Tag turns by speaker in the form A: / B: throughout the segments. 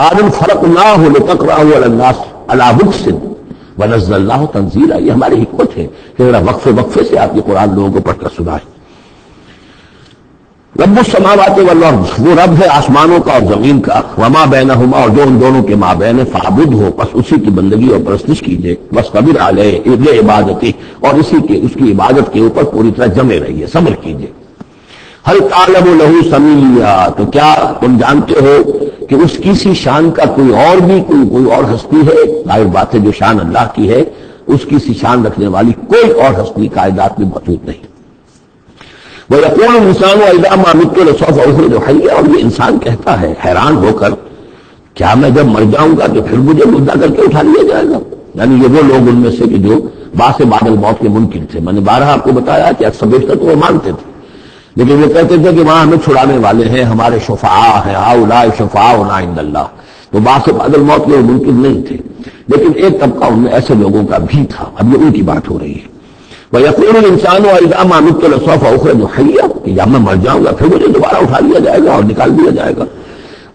A: قرآن فرقناہ لتقرأہ علی الناس علی مکث ونزلناہ تنزیلا. یہ ہماری حکمت ہے کہ ذرا وقفے سے آپ یہ قرآن لوگوں کو پڑھ کر سنائیں. رب السماوات والارض، وہ رب ہے آسمانوں کا اور زمین کا، وما بینہما، اور جو ان دونوں کے مابین ہے، فاعبدہ، پس اسی کی بندگی اور پرستش کیجیے، واصطبر علیہ لعبادتہ، اور اس کی عبادت کے اوپر پوری طرح جمے رہیے، صبر کیجیے. ہل تعلم لہ سمیہ، تو کیا تم جانتے ہو کہ اس کی سی شان کا کوئی اور ہستی ہے؟ ظاہر بات ہے جو شان اللہ کی ہے اس کی سی شان رکھنے والی کوئی اور ہستی کائنات میں موجود نہیں. وَيَقُولُ الْإِنسَانُ وَإِذَا مَا مِتُّ لَسَوْفَ أُخْرَجُ حَيًّا، اور یہ انسان کہتا ہے حیران ہو کر، کیا میں جب مر جاؤں گا تو پھر مجھے مردہ کر کے اٹھا لیا جائے گا؟ یعنی یہ وہ لوگ ان میں سے کہ جو باس بعد الموت کے منکر تھے. میں نے بارہا آپ کو بتایا کہ اکثر بیشتر تو وہ مانتے تھے، لیکن وہ کہتے تھے کہ وہاں ہمیں چھڑانے والے ہیں، ہمارے شفعاء ہیں، ہؤلاء شفعاؤنا عند اللہ. تو باس بعد الموت کے وہ منکر نہیں تھے، لیکن ایک طبقہ ان میں ایسے لوگوں کا بھی تھا. اب یہ ان کی بات ہو رہی ہے. وَيَقُولُ الْإِنسَانُ وَإِذَا مَا مِتُّ لَسَوْفَ أُخْرَجُ حَيًّا، کہ جب میں مر جاؤں گا پھر مجھے دوبارہ اٹھا لیا جائے گا اور نکال دیا جائے گا.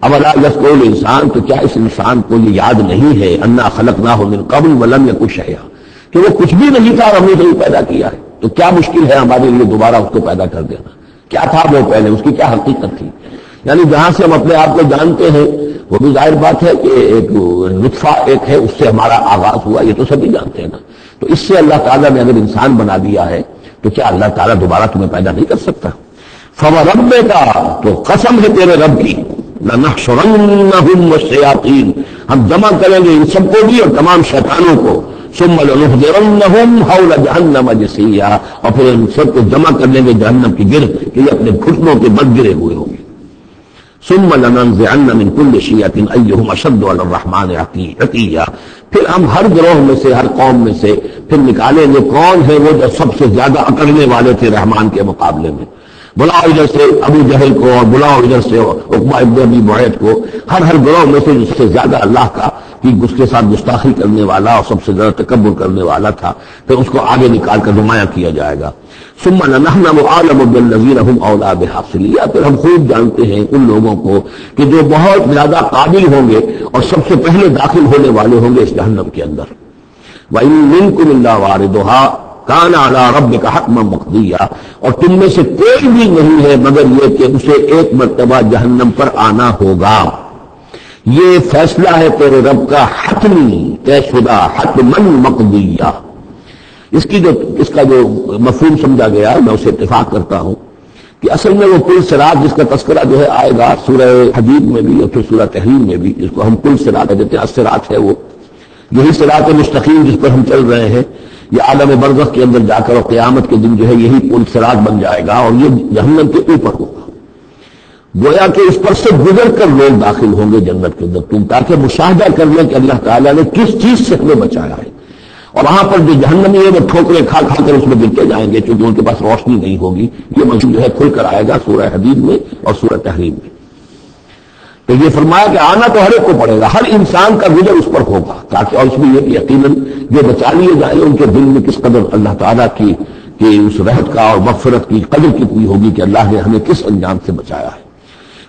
A: أَوَلَا يَذْكُرُ الْإِنسَانُ، تو کیا اس انسان کو یہ یاد نہیں ہے، أَنَّا خَلَقْنَاهُ مِنْ قَبْلُ وَلَمْ يَكُ شَيْئًا، کہ وہ کچھ بھی نہیں تھا اور ہم نے تو پیدا کیا ہے. تو کیا مشکل ہے ہمارے لیے دوبارہ اس کو پیدا کر دینا؟ کیا تھا وہ پہلے، اس کی کیا حقیقت تھی؟ یعنی جہاں سے ہم اپنے آپ کو جانتے ہیں وہ بھی ظاہر بات ہے کہ ایک نطفہ ایک ہے، اس سے ہمارا آغاز ہوا، یہ تو سبھی جانتے ہیں نا. تو اس سے اللہ تعالیٰ نے اگر انسان بنا دیا ہے تو کیا اللہ تعالیٰ دوبارہ تمہیں پیدا نہیں کر سکتا؟ فَوَرَبِّكَ، تو قسم ہے تیرے رب کی، لَنَحْشُرَنَّهُمْ وَالشَّيَاطِينَ، ہم جمع کریں گے ان سب کو بھی اور تمام شیطانوں کو. ثُمَّ لَنُحْضِرَنَّهُمْ حَوْلَ جَهَنَّمَ جِثِيًّا، اور پھر ان سب کو جمع کر لیں گے جہنم کی گرد کہ یہ اپنے گھٹنوں کے بل گرے ہوئے ہوں گے. ثُمَّ لَنَنزِعَنَّ مِن كُلِّ شِيَّةٍ أَيُّهُمْ أَشَدُّ عَلَى الرَّحْمَٰنِ عِتِيًّا، پھر ہم ہر گروہ میں سے، ہر قوم میں سے پھر نکالیں گے کون ہے وہ جو سب سے زیادہ اکڑنے والے تھے رحمان کے مقابلے میں. بلاؤ ادھر سے ابو جہل کو اور بلاؤ ادھر سے عقبہ ابن ابی معیط کو، ہر گروہ میں سے جس سے زیادہ اللہ کا کہ اس کے ساتھ گستاخی کرنے والا اور سب سے زیادہ تکبر کرنے والا تھا، پھر اس کو آگے نکال کر نمایاں کیا جائے گا. ثم نحن عالم بالذین هم اولیٰ بحاصلیہ، پھر ہم خوب جانتے ہیں ان لوگوں کو کہ جو بہت زیادہ قابل ہوں گے اور سب سے پہلے داخل ہونے والے ہوں گے اس جہنم کے اندر. وَإِن مِّنكُمْ إِلَّا وَارِدُهَا كَانَ عَلَىٰ رَبِّكَ حَتْمًا مَّقْضِيًّا، اور تم میں سے کوئی بھی نہیں ہے مگر یہ کہ اسے ایک مرتبہ جہنم پر آنا ہوگا. یہ فیصلہ ہے تیرے رب کا حتمی، طے شدہ، حتماً مقضیہ. اس کا جو مفہوم سمجھا گیا میں اسے اتفاق کرتا ہوں کہ اصل میں وہ پل صراط جس کا تذکرہ جو ہے آئے گا سورہ حدید میں بھی اور پھر سورہ تحریم میں بھی، جس کو ہم پل صراط کہتے ہیں، الصراط ہے وہ، یہی صراط مستقیم جس پر ہم چل رہے ہیں. یہ عالم برزخ کے اندر جا کر اور قیامت کے دن جو ہے یہی پل صراط بن جائے گا اور یہ جہنم کے اوپر ہوگا. گویا کہ اس پر سے گزر کر لوگ داخل ہوں گے جنت کے اندر، تاکہ مشاہدہ کر لیں کہ اللہ تعالیٰ نے کس چیز سے ہمیں بچایا ہے. اور وہاں پر جو جہنمی ہے وہ ٹھوکریں کھا کر اس میں گرتے جائیں گے کیونکہ ان کے پاس روشنی نہیں ہوگی. یہ موضوع جو ہے کھل کر آئے گا سورہ حدید میں اور سورہ تحریم میں. تو یہ فرمایا کہ آنا تو ہر ایک کو پڑے گا، ہر انسان کا گزر اس پر ہوگا، تاکہ اور اس میں یہ کہ یقیناً جو بچا لیے جائیں ان کے دل میں کس قدر اللہ تعالیٰ کی کہ اس رحمت کا اور مغفرت کی قدر کتنی ہوگی کہ اللہ نے ہمیں کس انجام سے بچایا ہے.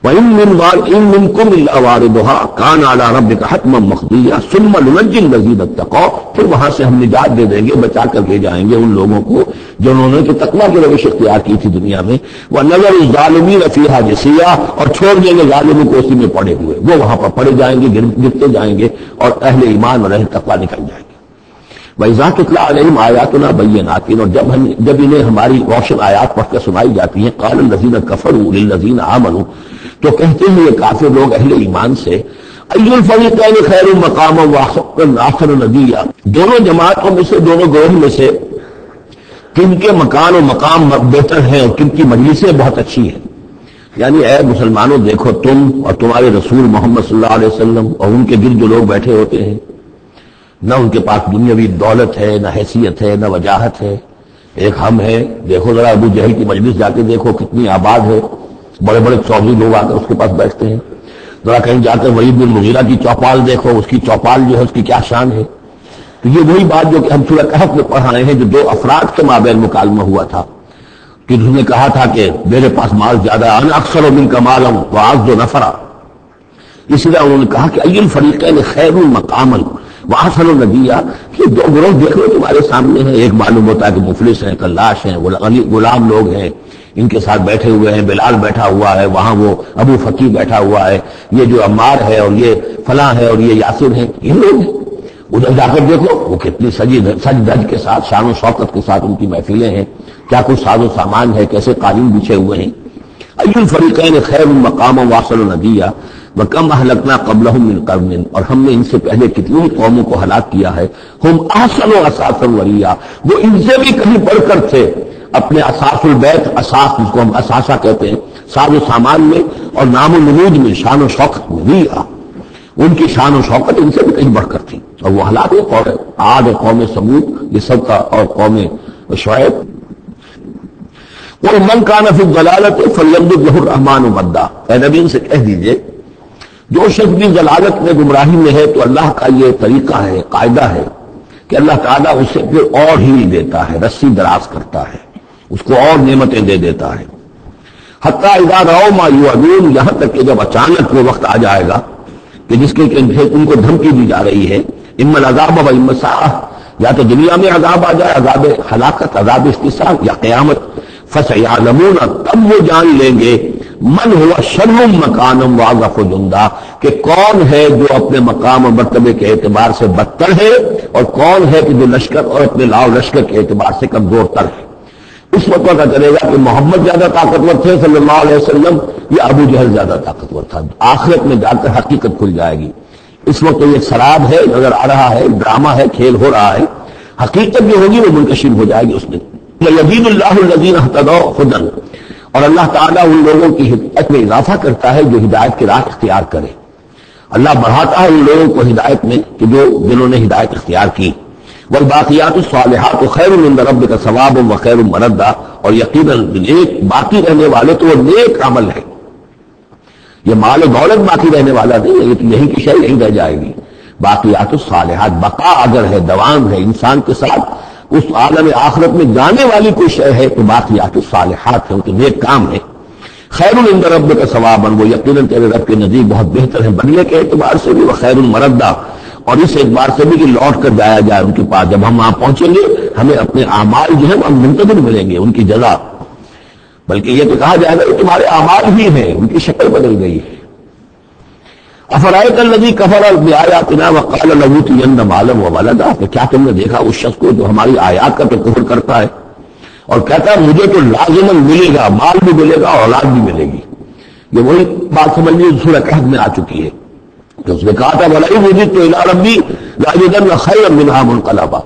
A: وَإِن مِّنكُمْ إِلَّا وَارِدُهَا كَانَ عَلَىٰ رَبِّكَ حَتْمًا مَّقْضِيًّا ثُمَّ نُنَجِّي الَّذِينَ اتَّقَوْا، پھر وہاں سے ہم نجات دے دیں گے، بچا کر لے جائیں گے ان لوگوں کو جنہوں نے کہ تقویٰ کی روش اختیار کی تھی دنیا میں. وَنَذَرُ الظَّالِمِينَ فِيهَا جِثِيًّا، اور چھوڑ دیں گے ظالموں کو اسی میں پڑے ہوئے، وہ وہاں پر پڑے جائیں گے، گرتے جائیں گے اور اہل ایمان اور اہل تقویٰ نکل جائیں گے. وَإِذَا تُتْلَىٰ عَلَيْهِمْ آيَاتُنَا بَيِّنَاتٍ، اور جب انہیں ہماری روشن آیات پڑھ کر سنائی جاتی ہیں، قَالَ الَّذِينَ كَفَرُوا لِلَّذِينَ آمَنُوا، تو کہتے ہیں یہ کافر لوگ اہل ایمان سے، أَيُّ الْفَرِيقَيْنِ خَيْرٌ مَّقَامًا وَأَحْسَنُ نَدِيًّا، دونوں جماعتوں میں سے، دونوں گروہ میں سے کن کے مکان و مقام بہتر ہیں اور کن کی مجلسیں بہت اچھی ہیں. یعنی اے مسلمانوں دیکھو، تم اور تمہارے رسول محمد صلی اللہ علیہ وسلم اور ان کے گرد جو لوگ بیٹھے ہوتے ہیں، نہ ان کے پاس دنیاوی دولت ہے، نہ حیثیت ہے، نہ وجاہت ہے. ایک ہم ہیں، دیکھو ذرا ابو جہل کی مجلس جا کے دیکھو کتنی آباد ہے، بڑے بڑے چودھری لوگ آ کر اس کے پاس بیٹھتے ہیں. ذرا کہیں جا کر ولید بن مغیرہ کی چوپال دیکھو، اس کی چوپال جو ہے اس کی کیا شان ہے. تو یہ وہی بات جو کہ ہم سورہ کہف میں پڑھائے ہیں، جو دو افراد کے مابین مکالمہ ہوا تھا کہ اس نے کہا تھا کہ میرے پاس مال زیادہ، انا اکثر منک مالا واعز نفرا، اسی طرح انہوں نے کہا کہ ای الفریقین خیر مقاما واحسن ندیا، کہ دو گروہ دیکھ لو تمہارے سامنے ہیں، ایک معلوم ہوتا ہے کہ مفلس ہیں، کلاش ہیں، غلام لوگ ہیں، ان کے ساتھ بیٹھے ہوئے ہیں، بلال بیٹھا ہوا ہے، وہاں وہ ابو فقی بیٹھا ہوا ہے، یہ جو عمار ہے اور یہ فلاں ہے اور یہ یاسر ہیں، یہ لوگ ہیں۔ ادھر جا کر دیکھو وہ کتنی سج دج کے ساتھ، شان و شوکت کے ساتھ ان کی محفلیں ہیں، کیا کچھ ساز و سامان ہے، کیسے قالین بچھے ہوئے ہیں۔ ای الفریقین خیر مقاما واصل ندیا وکم اہلکنا قبلہم من قرن، اور ہم نے ان سے پہلے کتنی قوموں کو ہلاک کیا ہے، ہم احسن و اساسا وریا، وہ ان سے بھی کہیں بڑھ کر تھے اپنے اساس البیت، اساس جس کو ہم اساسہ کہتے ہیں، ساز و سامان میں اور نام و نمود میں، شان و شوکت میں ریا، ان کی شان و شوکت ان سے بھی کہیں بڑھ کر تھی، اور وہ ہلاک ہوئے۔ قوم عاد اور قوم سمود یہ سب کا، اور قوم شعیب۔ وَمَنْ كَانَ فِي الضَّلَالَةِ فَلْيَمْدُدْ لَهُ الرَّحْمَٰنُ مَدًّا، اے نبی ان سے کہہ دیجئے جو شخص بھی ضلالت میں، گمراہی میں ہے، تو اللہ کا یہ طریقہ ہے، قاعدہ ہے کہ اللہ تعالیٰ اسے پھر اور ہیل دیتا ہے، رسی دراز کرتا ہے، اس کو اور نعمتیں دے دیتا ہے۔ حتیٰ اذا رأوا ما یوعدون، یہاں تک کہ جب اچانک وہ وقت آ جائے گا کہ جس کے ان کو دھمکی دی جا رہی ہے، اما العذاب و اما الساعہ، یا تو دنیا میں عذاب آ جائے، عذاب ہلاکت، عذاب استثار، یا قیامت، فسیعلمون، تب وہ جان لیں گے، من ہوا شر مکانا واضعف جندا، کہ کون ہے جو اپنے مقام اور مرتبے کے اعتبار سے بدتر ہے، اور کون ہے کہ جو لشکر اور اپنے لاؤ لشکر کے اعتبار سے کمزور تر ہے۔ اس وقت پتہ چلے گا کہ محمد زیادہ طاقتور تھے صلی اللہ علیہ وسلم، یا ابو جہل زیادہ طاقتور تھا۔ آخرت میں جا کر حقیقت کھل جائے گی۔ اس وقت یہ سراب ہے، نظر آ رہا ہے، ڈرامہ ہے، کھیل ہو رہا ہے، حقیقت جو ہوگی وہ منکشف ہو جائے گی اس دن۔ یزید اللہ الذین اہتدوا ھدی، اور اللہ تعالیٰ ان لوگوں کی ہدایت میں اضافہ کرتا ہے جو ہدایت کی راہ اختیار کرے۔ اللہ بڑھاتا ہے ان لوگوں کو ہدایت میں کہ جنہوں نے ہدایت اختیار کی۔ والباقیات الصالحات خیر عند ربک ثوابا وخیر مردا، اور یقیناً نیک باقی رہنے والے تو وہ نیک عمل ہے۔ یہ مال و دولت باقی رہنے والا نہیں ہے، لیکن یہی کی شے نہیں رہ جائے گی۔ باقیات الصالحات، بقا اگر ہے، دوام ہے انسان کے ساتھ، اس عالم آخرت میں جانے والی کوئی شے ہے تو باقیات الصالحات ہے، ان کے نیک کام ہے۔ خیر عند ربک ثوابا، وہ یقیناً تیرے رب کے نزدیک بہت بہتر ہے بدلے کے اعتبار سے بھی، وخیر مردا، اور اس اعتبار سے بھی کہ لوٹ کر جایا جائے ان کے پاس۔ جب ہم وہاں پہنچیں گے ہمیں اپنے اعمال جو ہیں وہ منتظر ملیں گے، ان کی جزا، بلکہ یہ تو کہا جائے گا کہ تمہارے اعمال ہی ہیں، ان کی شکل بدل گئی ہے۔ افرأیت الذی کفر بآیاتنا وقال لأوتین مالا وولدا، کہ کیا تم نے دیکھا اس شخص کو جو ہماری آیات کا تو کفر کرتا ہے اور کہتا ہے مجھے تو لازماً ملے گا، مال بھی ملے گا، اولاد بھی ملے گی۔ یہ وہی بات سمجھ لیجیے سورہ کہف میں آ چکی ہے کہ اس نے کہا تھا وَلَئِنْ رُجِعْتُ إِلَىٰ رَبِّي لَأَجِدَنَّ خَيْرًا مِنْهَا مُنْقَلَبًا،